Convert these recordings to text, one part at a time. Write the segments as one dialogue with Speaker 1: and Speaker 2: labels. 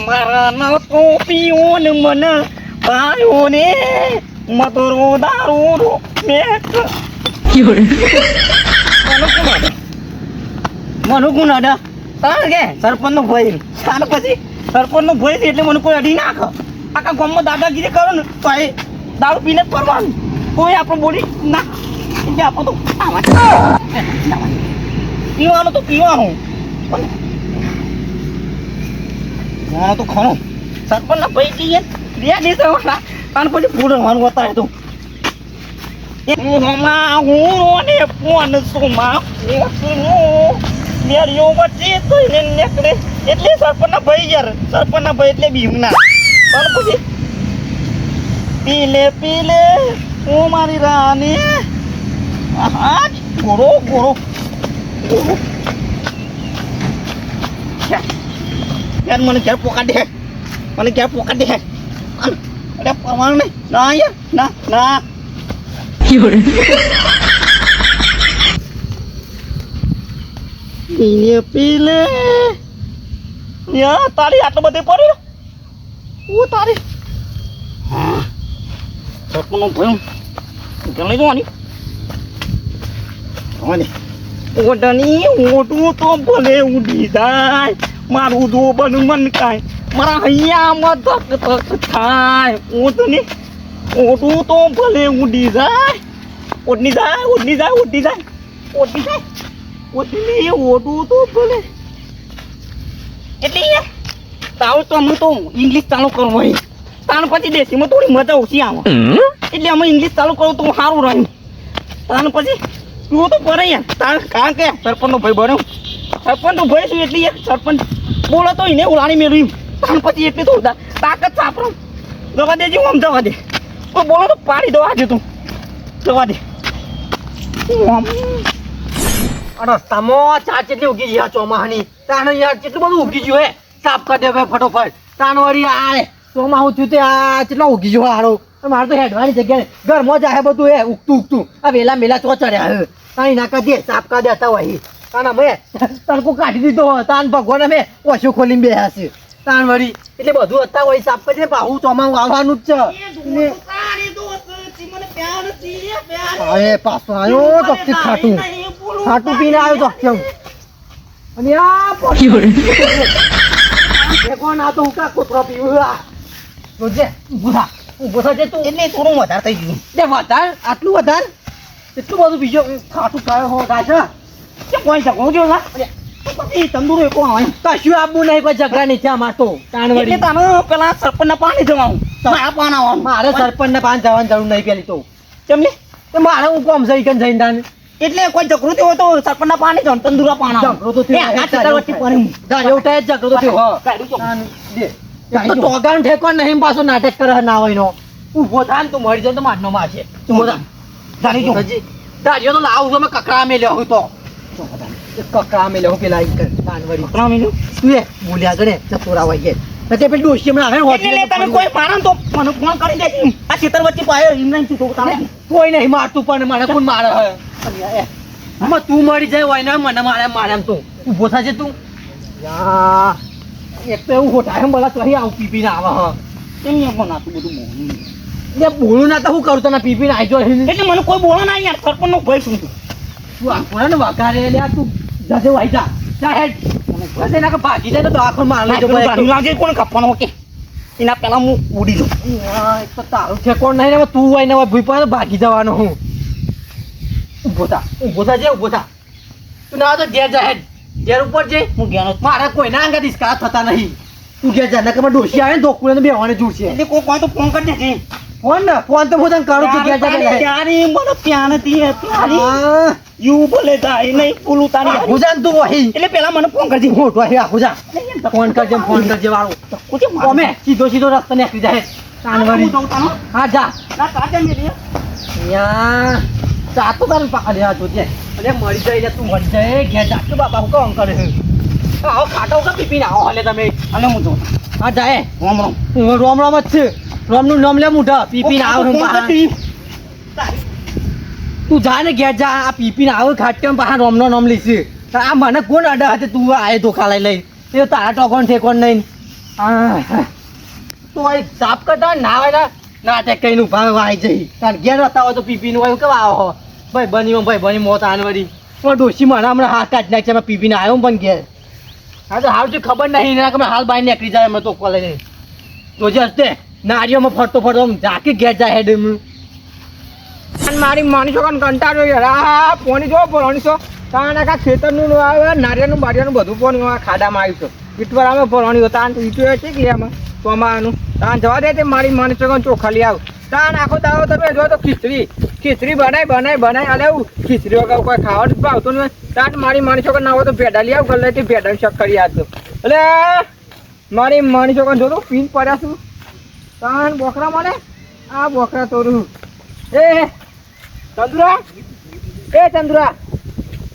Speaker 1: મારા ન તો પીઓ ને મને ભાઈઓ ને મધુરો દારૂ મેક મનુ કોણ અડા તાર કે સરપંચ નો ભય તાર પછી સરપંચ નો ભય એટલે મને કોઈ અડી નાખ આખા ગામમાં દાદાગીરી કરો ને તો એ દારૂ પીને જ કરવાનું કોઈ આપણે બોલી ના એટલે આપણે તો પીવાનું તો પીવાનું પણ તો ખરો સરપંચ ના ભય જઈએ બે દિવસ અને પછી પૂરવાનું હોતા હતું હું ને ફોન સુમાં મેરીઓ વચ્ચે થઈને નીકળે એટલે સરપંચના ભાઈ યાર સરપંચના ભાઈ એટલે ભીમના પણ પછી પીલે હું મારી રાની હા ગોરો ગોરો યાર મને ક્યારે પોકાડે મને ક્યારે પોકાડે અરે પરવાનું નહીં ના યાર ના ના પીલે યા તારી આટલો બધે પડ્યો હું તારી હા સરપંચનો ભય લઈ જવાની ઓઢણી ઓઢું તો ભલે ઉડી જાય મારું જો બનું મન કાંઈ મારા હૈયામાં ધક ધક થાય ઓઢણી ઓઢું તો ભલે ઉડી જાય ઓઢની જાય ઓઢની જાય ઓઢની જાય ઓઢની જાય ઓઢની ઓઢું તો ભલે એટલે તાવ તો અમે તો ઇંગ્લિશ ચાલુ કરવું હોય તાણ પછી દેશીમાં થોડી મજા ઓછી આવે એટલે અમે ઇંગ્લિશ ચાલુ કરો તો સારું રહ્યું તાણ પછી તું તો પડે યાર તાણ કારણ કે સરપંચનો ભાઈ બન્યો સરપંચનો ભાઈ છું એટલે સરપંચ બોલો તો એને ઉલાણી મેળવ્યું તાણ પછી એટલે તો તાકાત સાપરો જવા દેજી હું આમ જવા દે કોઈ બોલો તો પાડી દો આજે તું જવા દે
Speaker 2: રસ્તામાં ચા ચેટલી ઉગી ગયા ચોમાહાની તાણ યાર કેટલું બધું ઉગી ગયું હે સાફ કરી દે ભાઈ ફટોફટ તાણ વળી આ ચોમાહું થયું તે આ કેટલો ઉગી ગયો હારો મારે તો હેડવાની જગ્યાએ ઘરમાં જાય બધું હે ઉગતું આ વેલા મેલા ચો ચડ્યા હે તાણી નાકા દે સાફ કરી દેતા હોય તાણ અમે તડકો કાઢી દીધો તાણ ભગવાન અમે ઓછું ખોલીને બેહ્યા છે તાણ વળી એટલે બધું હતા હોય સાફ કરી દે બાહુ ચોમાહું આવવાનું જ છે અરે પાછો આવ્યો ચોકથી ખાટું પીને આવ્યો ચોકથી અને આ કોણ આ તો હું કા કોતરો પીવું જોજે ઊભો થા તું
Speaker 1: એટલે થોડું વધારે થઈ ગયું
Speaker 2: લે વધાર આટલું વધાર એટલું બધું બીજો ખાટું કાયો હો ગાછા
Speaker 1: કે કોઈ શકો જો ના પછી તંદુરો કો આવે
Speaker 2: કશું આપવું નહીં કોઈ ઝઘડા નહીં ત્યાં મારતો તાણવડી
Speaker 1: એટલે તને પેલા સરપંચના પાણી જવાનું આ પાણા આવવાનું
Speaker 2: મારે સરપંચના પાન જવાની જરૂર નહીં પેલી તો
Speaker 1: કેમલે
Speaker 2: તો મારે હું કોમ સહી કરીને જઈને દાને
Speaker 1: એટલે કોઈ ઝઘડો થયો તો સરપંચના પાણી જવાનું તંદુરા પાણા
Speaker 2: ઝઘડો તો થયો
Speaker 1: આ ચટર વચ્ચે પાણી
Speaker 2: એવું થાય ઝઘડો તો થયો તો તોગાન ઠેકો નહીં પાછો નાટક કરે ના હોય નો ઊભો થાય ને તું મરી જાય તો મારનો મારશે તું બધા જાણી જો તારીઓ તો લાવું તો કકડા મેલ્યો હું તો કકડા મેલ્યો હું પેલા કાનવડી
Speaker 1: કકડા મેલ્યો
Speaker 2: તું એ બોલ્યા ગણે ચતુરા હોય કે તે પેલી ડોશી હમણાં આવે
Speaker 1: એટલે તમે કોઈ મારા તો મને ફોન કરી દેજો આ ચેતર વચ્ચે પાયો એમ નહીં તો તારે
Speaker 2: કોઈ નહીં મારતું પણ મને કોણ મારે હે આમાં તું મરી જાય હોય ને મને મારે એમ તું ઊભો થાજે તું યા એક તો એવું હોટા એમ બોલા તો અહીં આવું પીપીને આવે હ
Speaker 1: કેમ પણ આટલું બધું મોહન
Speaker 2: એટલે બોલું ના તો હું કરું તને પીપીને આવી જો
Speaker 1: એટલે મને કોઈ બોલો ના યાર સરપંચનો ભય શું તું
Speaker 2: આખોને વગાડે લે તું જશે વાઈ જા હેડ બસ એના કે ભાગી જાય તો આખો માર લેજો
Speaker 1: ગાડી લાગે કોણ કાપવાનો કે એના પહેલા હું ઉડી જાઉં
Speaker 2: એક તો તારું છે કોણ નહીં ને તું હોય ને ભૂઈ પર ભાગી જવાનો હું ઊભો થા ઊભો થા તું ના તો ઘેર જા હેડ ઘેર ઉપર જઈ
Speaker 1: હું ગયા
Speaker 2: મારા કોઈના અંગા દિસ્કા થતા નહીં તું ઘેર જા નકર ડોશી આવે ને દોકુને બેવાને જુડશે
Speaker 1: એટલે કોઈ તો ફોન કરી દેજે
Speaker 2: ફોન તો પોતાને કાઢું તું ઘેર જા
Speaker 1: ત્યારે મને પ્યાન હતી ત્યારે યુ બોલે જાય નહીં બોલું તારી
Speaker 2: હુજાન તું વહી
Speaker 1: એટલે પેલા મને ફોન કરજે
Speaker 2: હું તો હે હુજા ફોન કરજે વાળો ઓમે સીધો રસ્તો નીકળી જાય કાનવારી હા જા
Speaker 1: ના કાજે મેલી
Speaker 2: યા ચાતો તારું પકડે આ જોજે અરે મરી જાય તું મરી જાય ઘેર જા તો બાપા હું કોણ કરે આવો કાટો કા પીપીને આવો હાલે તમે
Speaker 1: અને હું જો
Speaker 2: હા જાય
Speaker 1: રોમ
Speaker 2: રોમ જ છે રોમનું નામ લે મુઢા પીપીને આવો તું જા ને ઘેર જા આ પીપીને આવો ખાટ્યમ પાછા રોમનો નામ લઈશ આ મને કોણ અડા hatte તું આય ધોકા લઈ લઈ એ તારા ટોકોન ઠેકોન નહીં તું આ સાફ કરતા ના હોય નાટક કઈ નું ભાવ આવી જઈ તાર ઘેર હતા હોય તો પીપી નું આવ્યું કેવા આવો ભાઈ બની મોત આનવરી તો ડોશી મને હમણાં હાથ કાઢી નાખશે મેં પીપીને આવ્યો પણ ઘેર હા તો હાલ ખબર નહીં એના કે હાલ બહાર નીકળી જાય અમે તો કોલેજ જોજે હસ્તે નારીઓમાં ફરતો આમ ઝાંકી ઘેર જાય હેડ
Speaker 1: મારી માની છોકરાને કંટાળ્યો યાર આ પોણી જો ભરવાની છો તાણ આખા ખેતરનું આવે નારિયેળનું બારિયાનું બધું પોણી ખાડામાં આવ્યું છે ઈટવાર આવે ભરવાની હોય તાણ ઈટો છે કે આમાં ચોમાનું તાણ જવા દે તે મારી માની છોકરાને ચોખા લઈ આવ તાણ આખો દાવો તમે જો તો ખીચડી બનાય અલે હું ખીચડી વગર કોઈ ખાવાનું જ ભાવતું નહીં તાણ મારી માની છોકરા ના હોય તો ભેડા લઈ આવ ગલે તે ભેડા શક કરી આપજો એટલે મારી માની છોકરાને જો તો પીન પડ્યા છું તાણ બોકરા મળે આ બોકરા તોરું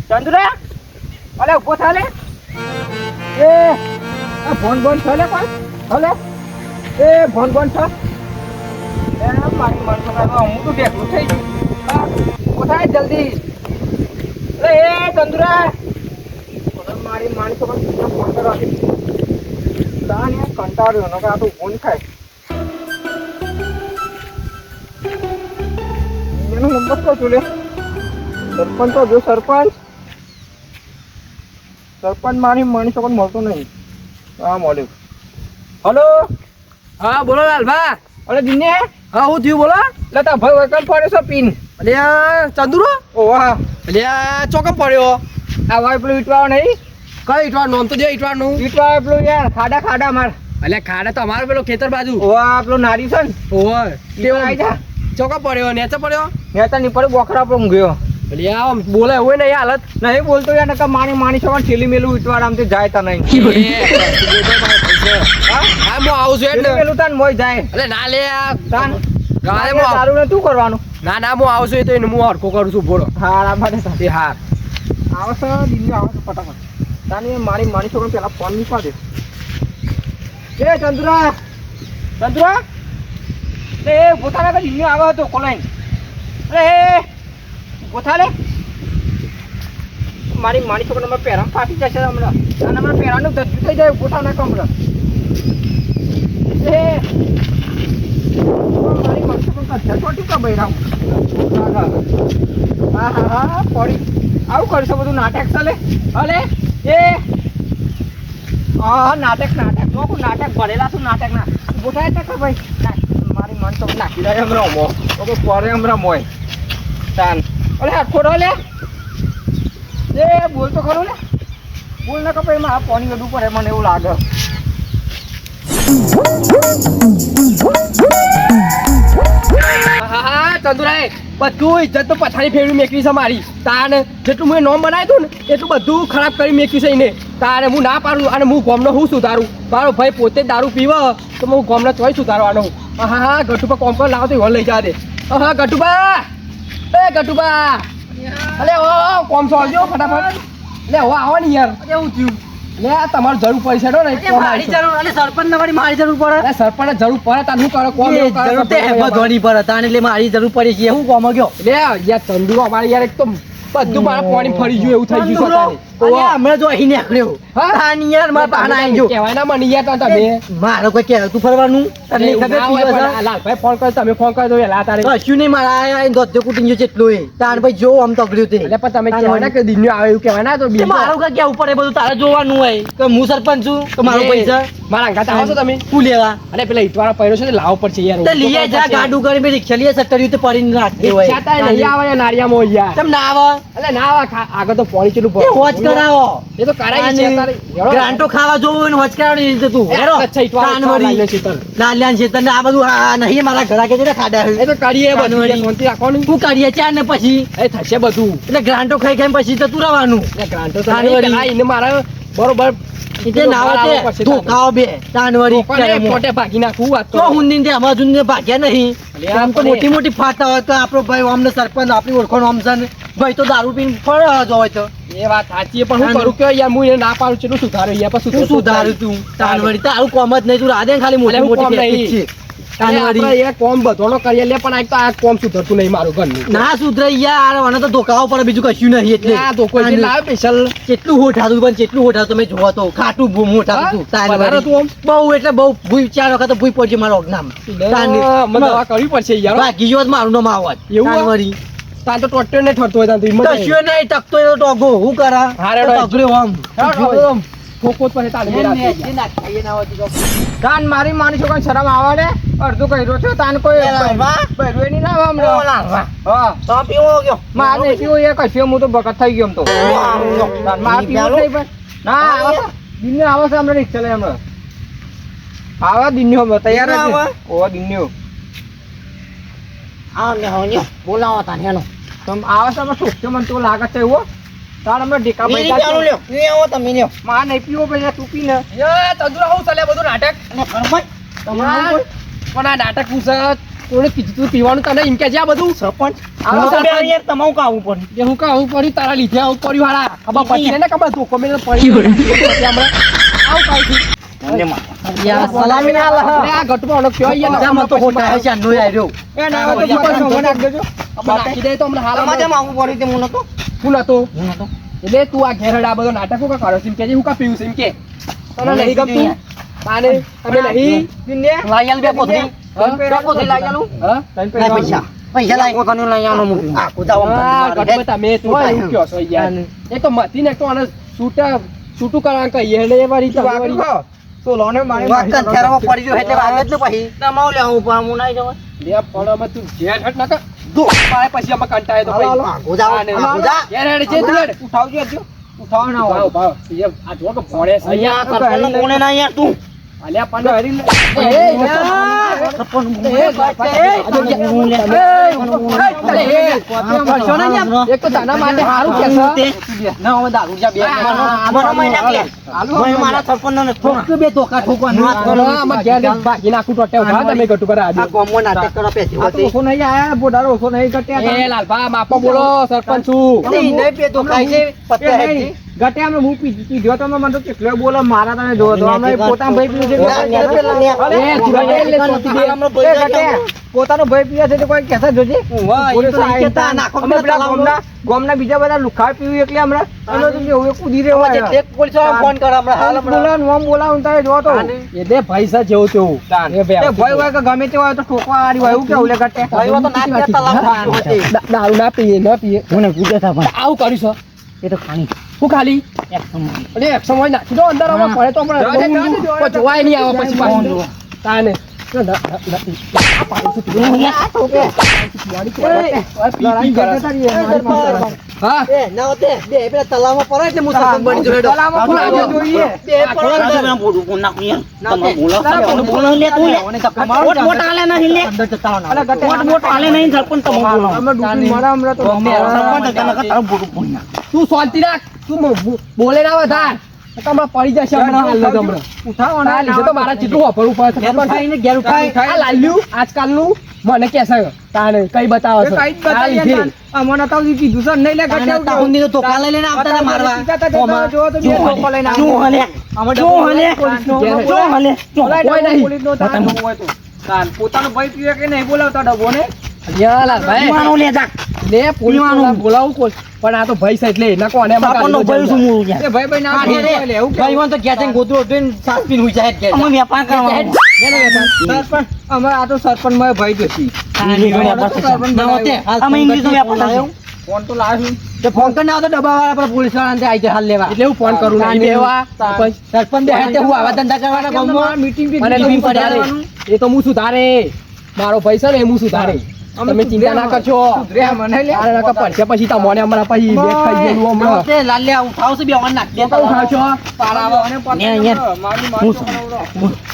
Speaker 1: ચંદુરા અલે ઉભો થા લે આ ફોન થલે કોઈ હલે ફોન થા મારી મન તો હું તો બેઠું થઈ ગયું ઉભો થાય જલ્દી ચંદુરા મારી માણી તો ફોન કરવા તાન યાર કંટાળ્યો ને આ તો ફોન ખાય એનો નંબર તો તું લે સરપંચ તો જો સરપંચ મારી માણી છોકરાને મળતો નહીં હા મળ્યું હલો
Speaker 2: હા બોલો લાલભા
Speaker 1: અરે દિને
Speaker 2: હા હું થયું બોલો
Speaker 1: એટલે તા ભાઈ વકલ પડ્યો છે પીન
Speaker 2: એટલે ચંદુરો
Speaker 1: ઓવા
Speaker 2: એટલે ચોકમ પડ્યો
Speaker 1: આ ભાઈ પેલું ઈટવાળો નહીં
Speaker 2: કઈ ઈટવાર નામ તો દે ઈટવારનું
Speaker 1: ઈટવાળો પેલું યાર ખાડા માર
Speaker 2: એટલે ખાડા તો અમારે પેલો ખેતર બાજુ
Speaker 1: ઓવા પેલું નારી છે ને
Speaker 2: ઓય
Speaker 1: તેવો આવી જા
Speaker 2: ચોકા પડ્યો નેચે પડ્યો
Speaker 1: નેતા ની પર બોખરા પર ગયો
Speaker 2: એટલે આમ બોલે હોય ને હાલત
Speaker 1: નહીં બોલતો યાર નકા માણી છોકરાને ઠેલી મેલું ઈટવાળ આમથી જાય તા નહીં
Speaker 2: હા હું આવું છું એટલે
Speaker 1: મેલું તાન મોય જાય
Speaker 2: એટલે ના લે
Speaker 1: તાન
Speaker 2: ગાલે
Speaker 1: તારું ને શું કરવાનું
Speaker 2: ના હું આવું છું એ તો એને હું હરકો કરું છું બોલો
Speaker 1: હા માટે
Speaker 2: એ હાર
Speaker 1: આવે છે દિલ્હી આવે છે ફટાફટ તાની માણી છોકરાને પેલા ફોન ની પાડે ચંદ્રા એ પોતાના દિલ્હી આવે હતો કોલાઈન પોતા લે મારી માણી છોકરાને પહેરામ ફાટી જશે હમણાં અને હમણાં પહેરાનું ધજ્જુ થઈ જાય પોતાના કમરા મારી માણી છોકરાને છોટી કા બૈરામ હા પડી આવું કરશો બધું નાટક ચાલે હલે નાટક ભરેલા છું નાટક ના બોટાય ટકા ભાઈ મારી મન તો નાખી રહ્યા હમણાં મો ઓકે પરે હમણાં મોય તાન અરે ખોડો લે બોલ તો ખરું લે બોલ ના કપાઈ માં પાણી વધુ પડે મને એવું લાગે
Speaker 2: ચંદુરાય બધું ઇજ્જત તો પથારી ફેરવી મેકવી છે મારી તાને જેટલું મેં નોમ બનાવ્યું ને એટલું બધું ખરાબ કરી મેક્યું છે એને તારે હું ના પાડું અને હું ગોમનો હું સુધારું મારો ભાઈ પોતે જ દારૂ પીવે તો હું ગોમનો ચોય સુધારવાનો હા ગટુબા કોમ પર લાવો તો હોલ લઈ જા દે હા ગટુબા અલે ઓ કોમ સોલજો ફટાફટ લે હો આવો ને યાર એવું થયું લે તમારું જરૂર પૈસા ને મારી જરૂર અને સરપંચ ને મારી જરૂર પડે સરપંચ જરૂર પડે તાર હું કરો કોમ જરૂર તે બધોની પર તાને એટલે મારી જરૂર પડી છે હું કોમ ગયો લે યાર ચંદુ અમારે યાર એક તો બધું મારા પાણી ફરી ગયું એવું થઈ ગયું છે તારે હમણાં જો અહીં નીકળ્યો હા યાર મારા પાણા આવી ગયો કહેવાય ના મને યાર તમે મારો કોઈ કે તું ફરવાનું તને ખબર લાલભાઈ ફોન કર તમે ફોન કરી દો વેલા તારે કશું નહીં મારા આ દોધ કુટીન જો જેટલું એ તાર ભાઈ જો આમ તગડ્યું તે એટલે પણ તમે કહેવાય ના કે દિન આવે એવું કહેવાય ના તો મારો કા કેવું પડે બધું તારે જોવાનું હોય કે હું સરપંચ છું તો મારો પૈસા મારા અંગાત આવો છો તમે શું લેવા અરે પેલા ઈટવાળા પૈરો છે લાવો પડશે યાર તો લઈએ જા ગાડું કરી બે રિક્ષા લઈએ સટ્ટરી તે પડીને રાખતી હોય ચાતા નહીં આવે નારિયામાં યાર તમ ના આવે એટલે ના આવે આગળ તો પોણી ચેલું પડે હોજ કરાવો એ તો કરાઈ છે તારે ગ્રાન્ટો ખાવા જોવું ને હોજ કરાવવાની રીતે તું હેરો કાનવડી લાલ્યાન છે તને આ બધું આ નહીં મારા ઘરા કે છે ખાડા એ તો કરીએ બધું શાંતિ રાખવાનું તું કરીએ ચાર ને પછી એ થશે બધું એટલે ગ્રાન્ટો ખાઈ ખાઈ પછી તો તું રહેવાનું એટલે ગ્રાન્ટો તો એને મારા બરોબર એટલે નાવા તે ધોકાઓ બે તાનવડી પોટે ભાગી નાખું વાત તો હુંદીન તે અમાર જુન ભાગ્યા નહીં આમ તો મોટી ફાટા હોય તો આપણો ભાઈ અમને સરપંચ આપણી ઓળખાણ આમ છે ભાઈ તો દારૂ પીને ફળ જો હોય તો એ વાત સાચી પણ હું કરું કે યાર હું એને ના પાડું છું સુધારું યાર પછી સુધારું તું તાનવડી તારું કોમ જ નહીં તું રાધે ખાલી મોટી છે તાનવાડી.
Speaker 3: આપણે એ કોમ બધોનો કરીએ લે પણ આ કોમ સુધરતું નહીં મારું ઘરનું.
Speaker 2: ના સુધરે યાર મને તો ધોકાવો પડે બીજું કશું નહીં એટલે
Speaker 3: આ તો કોઈ લાવે સ્પેશિયલ
Speaker 2: કેટલું હોઠાતું પણ કેટલું હોઠાતું તમે જોવો તો ખાટું મોટાતું હતું
Speaker 3: વધારે
Speaker 2: તાનવાડી.
Speaker 3: તું આમ
Speaker 2: બહુ એટલે બહુ ભૂઈ 4 વખત ભૂઈ પડશે મારો નામ
Speaker 3: મને દવા કરવી પડશે યાર.
Speaker 2: બાકી જો મારું નામ આવત
Speaker 3: એવું આ?
Speaker 2: તાનવાડી.
Speaker 3: તાર તો ટોટ્યો નહીં ઠરતો હોય તાર તો હિંમત નહીં.
Speaker 2: કશું નહીં ટકતો એનો ટોગો હું કરા
Speaker 3: હા, રેડો.
Speaker 2: ટકર્યો આમ
Speaker 3: આમ ઠોકો જ પછી તારે મેરા તાન મારી માની છોકરા શરમ આવે ને અડધું કર્યો છે તાન કોઈ ભરવે નહીં ના હમણાં. હા
Speaker 1: તો પીવો ગયો
Speaker 3: માર નહીં પીવું એ કશું હું તો બકત થઈ ગયો એમ તો તાન માર પીવું જ નહીં પણ ના આવે છે. દિનને આવે છે હમણાં રિક્ષા લઈ હમણાં આવા દિન્યો હમણાં તૈયાર જ
Speaker 1: દિન્યો
Speaker 3: છે. ઓવા દિન્યો
Speaker 1: આ ને હોન્યો બોલાવો તાને એનો
Speaker 3: તમ આવે છે હમણાં છોકરો મને તો લાગે છે એવો તાર હમણાં ઢીકા
Speaker 1: ઈ
Speaker 3: પૈસા
Speaker 1: ચાલુ લ્યો ઈ આવો તમે લ્યો
Speaker 3: માર નહીં પીવો પછી તું પી ને એ તદુરા હું ચાલે બધું નાટક
Speaker 1: અને ફરમાઈ
Speaker 3: યાર, પણ આ નાટક પૂછે કોણે કીધું તું પીવાનું તને એમ કે છે આ બધું
Speaker 1: સરપંચ
Speaker 3: આવો
Speaker 1: આવો
Speaker 3: સરપંચ.
Speaker 1: બે યાર તમારું કાવું પડ્યું
Speaker 3: જે હું કહું પડ્યું તારા લીધે આવું પડ્યું હારા ખબર પડી ને ખબર ધોકો મેં પડી હમણાં આવું કાંઈ
Speaker 1: અને માતા
Speaker 2: યાર સલામી ના આલે.
Speaker 3: અરે આ ગટમાં ઓનો કયો યાર
Speaker 2: બધા મને તો હોઠા હે છે આનો આર્યો.
Speaker 3: એ ના હોય તો પણ સંગો નાખ દેજો આપણે નાખી દે તો હમણાં હાલ
Speaker 1: તમારે
Speaker 3: હમણાં.
Speaker 1: જેમ આવું પડ્યું તે હું નતો
Speaker 3: હું નતો
Speaker 1: હું નતો
Speaker 3: એટલે તું આ ઘેર આ બધો નાટકો કા કરો છે એમ કે હું કા પીવું છે એમ કે તને નહીં ગમતું તાને તમે નહીં દિને
Speaker 2: લાયલ બે પોતરી બે પોતરી લાયલું
Speaker 3: હા
Speaker 2: લાય પૈસા લાય
Speaker 1: પોતાનું લઈ આનો મૂકી
Speaker 2: આ કુદાવા
Speaker 3: હા
Speaker 2: મને
Speaker 3: ગટમાં તમે તું આ એવું કહો છો યાર એ તો મતી ને તો આને છૂટું કરવા કહીએ એટલે એ વાળી તો વાળી તો લોને મારી
Speaker 2: વાકન થેરામાં પડી ગયો એટલે વાગે જ ને પછી
Speaker 1: તમારું લેવું પણ હું નહીં જવા
Speaker 3: લે પડમાં તું ઘેર હટ નકર દો પાય પછી અમે કંટાળે તો પછી
Speaker 2: કુદાવા કુદા
Speaker 3: ઘેર હેડ છે તું હેડ ઉઠાવજો હજો ઉઠાવ ના હોય ભાવ આ જો કે ભોળે છે
Speaker 1: અહીંયા સરપંચ કોણે ના યાર તું
Speaker 3: અલ્યા પણ હરી એ એક તો તાના માટે હારું કે છે
Speaker 2: ના હવે દારૂ જા બે
Speaker 1: મારા મહિના કે ભાઈ મારા સરપંચ ને
Speaker 2: ઠોક બે ધોકા ઠોકવાનું વાત કરો
Speaker 3: આમાં ઘેર બાકી નાખું ટોટે ઉભા તમે ગટુ કરે આજે
Speaker 2: આ કોમો નાટક કરો પેથી
Speaker 3: આ તો ઓછો નહીં આયા બોડારો ઓછો નહીં ગટ્યા એ લાલભા માપો બોલો સરપંચ છું
Speaker 2: નહીં નહીં બે ધોકા છે પત્તે હે
Speaker 3: ગટ્યા અમે હું પીધો તો મને તો કેટલો બોલો મારા તને જો તો અમે પોતાનો ભાઈ પીધો છે પોતાનો ભાઈ પીવે છે તો કોઈ કહેતા જોજે ગામના બીજા બધા લુખા પીવું એટલે હમણાં એનો તો જેવું કૂદી રહ્યો
Speaker 2: એક પોલીસ વાળા ફોન કર હમણાં હાલ હમણાં
Speaker 3: બોલાવું તારે જો તો એટલે પૈસા જેવું તેવું ભાઈ હોય કે ગમે તે હોય તો ઠોકવા વાળી હોય એવું કેવું લે ગટ્યા
Speaker 2: ભાઈ તો ના કે તલાવ
Speaker 3: દારૂ ના પીએ ન પીએ
Speaker 1: મને કૂદે થા પણ
Speaker 3: આવું કર્યું છે
Speaker 1: એ તો ખાણી
Speaker 3: હું ખાલી
Speaker 1: એક સમય
Speaker 3: અરે એક સમય નાખી દો અંદર આમાં પડે તો હમણાં જોવાય નહીં આવે પછી પાછું તાને હા
Speaker 2: એ ના હોતે બે પેલા તલાવમાં પડે એટલે હું સરપંચ બની જોડો
Speaker 3: તલાવમાં કોણ આવે જોઈએ
Speaker 2: બે પડે
Speaker 1: બોલું બોલ નાખ યાર તમે બોલો બોલો લે તું લે મોટ મોટ આલે નહીં લે
Speaker 2: અંદર જતા
Speaker 3: અલા ગટે
Speaker 1: મોટ મોટ આલે નહીં સરપંચ તમે બોલો
Speaker 3: અમે ડૂબી મારા હમણાં તો
Speaker 1: સરપંચ તને તારું બોલું બોલ નાખ
Speaker 3: તું શાંતિ રાખ તું બોલે ના વધાર તમારે પડી જશે હમણાં હાલ જ હમણાં ઉઠાવો ના લીધે તો મારા ચીટલું વાપરવું પડે છે ખબર છે?
Speaker 2: ઘેર ઉઠાઈ
Speaker 3: આ લાલ્યું આજકાલનું મને કે છે તાને કઈ બતાવે છે આ લીધે અમને તો કીધું છે નહીં લે
Speaker 2: તાને તાહુંની તો ધોકા લઈ લઈને આવતા હતા મારવા
Speaker 3: જો તો બે ધોકો લઈને આવે.
Speaker 1: શું હલે શું હલે શું હલે
Speaker 3: કોઈ નહીં. પોલીસનો તાન હોય તો. તાન પોતાનો ભાઈ પીવે કે નહીં બોલાવતા ડબ્બો ને
Speaker 1: પીવાનું લે જા
Speaker 3: લે પોલીસનો બોલાવું કોઈ પણ આ તો ભાઈ છે એટલે એના કોને
Speaker 1: સરપંચનો ભાઈ શું મૂળ
Speaker 3: એ ભાઈ ભાઈ ના બોલે લે એવું
Speaker 2: ભાઈ વાન તો ગયા છે ગોતરો ઉઠીને સાત પીન હુઈ જાય કે
Speaker 1: અમે વેપાર કરવાનો
Speaker 3: સરપંચ અમે આ તો સરપંચ માં ભાઈ જશી
Speaker 2: ના હોતે
Speaker 1: અમે ઇંગ્લિશ વેપાર લાવ્યો
Speaker 3: ફોન તો લાવ્યો
Speaker 2: તે ફોન કરીને આવતો ડબ્બા વાળા પર પોલીસ વાળા ને આવી હાલ લેવા
Speaker 3: એટલે હું ફોન કરું
Speaker 2: તાન
Speaker 3: નહીં
Speaker 2: બેવા
Speaker 3: સરપંચ
Speaker 2: સરપંચ બે હાથે હું આવા ધંધા કરવાના ગામમાં
Speaker 3: મીટિંગ
Speaker 2: અને
Speaker 3: અને
Speaker 2: મીટિંગ
Speaker 3: સુધારે એ તો હું સુધારે મારો પૈસા ને હું સુધારે તમે ચિંતા ના કરશો અરે નકર પડશે પછી તમને હમણાં પછી બેગ ખાઈ ગયેલું હમણાં
Speaker 2: તે લાલ લે ઉઠાવશે બે વાન નાખ દે
Speaker 3: તો ખાશો પારાવો અને
Speaker 1: ને અહીંયા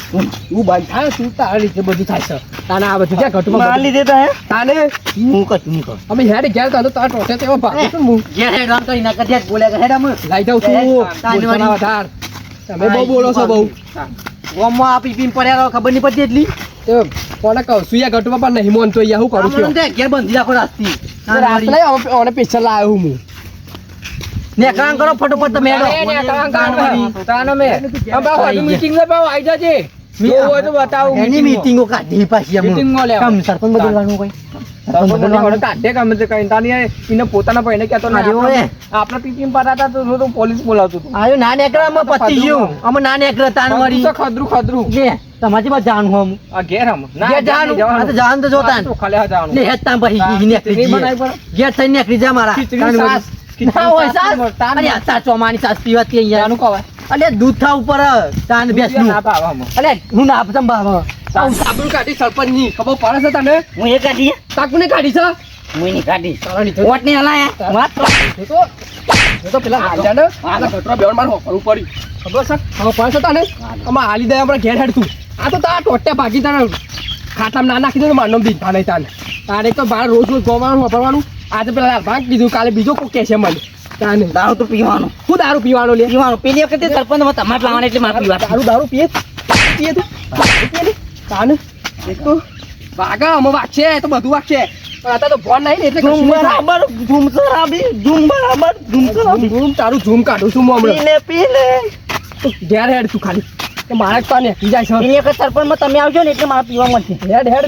Speaker 3: તું ભાઈ થાય તું તારા રીતે બધું થાય છે તાને આ બધું ક્યાં ઘટમાં
Speaker 1: માર લીધે તો હે
Speaker 3: તાને
Speaker 1: હું કશું નહીં કરું
Speaker 3: અમે હેડ ઘેર તો તાર ટોટે તેવો ભાગી છું હું
Speaker 2: જે હેડ રામ કરી નાખ દે બોલે કે હેડ અમે
Speaker 3: લઈ જાઉં છું બોલવાના વધાર તમે બહુ બોલો છો બહુ
Speaker 2: ગામમાં આપી પીન પડ્યા રહો ખબર નહીં પડતી એટલી
Speaker 3: તો કોને કહું સુયા ઘટમાં પણ નહીં મોન તો અહીંયા હું કરું છું
Speaker 2: આમ તે ઘેર બંધી રાખો રાસ્તી
Speaker 3: રાત્રે ઓને પૈસા લાવ્યો હું
Speaker 2: ને કામ કરો ફટોફટ તમે હેડો
Speaker 3: મીટિંગ માં આઈ જજે જોવું હોય તો બતાવું
Speaker 2: એની મીટિંગો કાઢી પાછી અમે.
Speaker 3: મીટિંગમાં લેવા.
Speaker 2: કેમ સરપંચ બદલવાનું કોઈ?
Speaker 3: સરપંચને વડે કાઢે ગમે તે કઈ તાની એને પોતાના ભાઈને કહેતો ને
Speaker 2: અરે ઓય.
Speaker 3: આપણે પીપીમ પરાતા તો પોલીસ બોલાવતું હતું
Speaker 2: આયો ના નેકળે અમે પતી ગયું. અમે ના નેકળે તાન વળી.
Speaker 3: ખદરું
Speaker 2: લે તમારી પાસે જાણું હમ.
Speaker 3: આ ઘેર હમ
Speaker 2: ઘેર જાણું. આ તો જાણ તો જોતા ને.
Speaker 3: ખાલે જવાનું
Speaker 2: લે હેત તાન પછી ઈ નેકળી
Speaker 3: ખીચડી
Speaker 2: જઈએ.
Speaker 3: બનાવી પડે.
Speaker 2: ઘેર થઈને નેકળી જા મારા.
Speaker 3: ખીચડી
Speaker 2: તાન
Speaker 3: છાશ.
Speaker 2: વળી. ના હોય સાસ. અરે આ સાસ ચોમાની સાસ પીવાતી અહીંયા.
Speaker 3: જાનું કવાય
Speaker 2: અલે દૂધ થા ઉપર તાન બેસનું.
Speaker 3: ના ભાવ હમ
Speaker 2: અલે હું ના આપસમ ભાવ.
Speaker 3: સાબુ કાઢી સરપંચ ની ખબર પડે છે તને
Speaker 1: હું એ કાઢી
Speaker 3: તાકુને કાઢી છે
Speaker 1: હું એની કાઢી
Speaker 3: તારા નીચે
Speaker 1: વોટ ને હલાયા વાત તો
Speaker 3: એ તો પેલા હાલ્યા ને આ ગટરો બેવન માર હોપરું પડી ખબર છે ખબર પડે છે તને આમાં હાલી દે આપણે ઘેર હેડ તું આ તો તારા ટોટ્યા ભાગી તારા ખાટામાં ના નાખી દે તો મારનો બીજ ભાને તાને તારે તો બાર રોજ રોજ ગોવાનું વાપરવાનું આજે પેલા લાલ ભાગ કીધું કાલે બીજો કોઈ કે છે મને તાને
Speaker 1: દારૂ તો પીવાનો
Speaker 3: હું દારૂ પીવાનો લે
Speaker 1: પીવાનો પેલી વખતે સરપંચ તમારે લાવવાના એટલે મારે પીવા
Speaker 3: દારૂ પીએ પીએ તું દારૂ પીએ ને તાને એક તો વાગા અમે વાગશે તો બધું વાગશે પણ અત્યારે તો ફોન નહીં ને એટલે
Speaker 1: ઝૂમ
Speaker 3: કશું નહીં થાય.
Speaker 1: બરાબર ઝૂમ સરાબી ઝૂમ બરાબર ઝૂમ સરાબી
Speaker 3: ઝૂમ તારું ઝૂમ કાઢું છું હું હમણાં
Speaker 1: પીલે
Speaker 3: તું ઘેર હેડ તું ખાલી તો મારે તો ને જાય છે
Speaker 1: પેલી વખત સરપંચમાં તમે આવજો ને એટલે મારે પીવા મળશે
Speaker 3: હેડ હેડ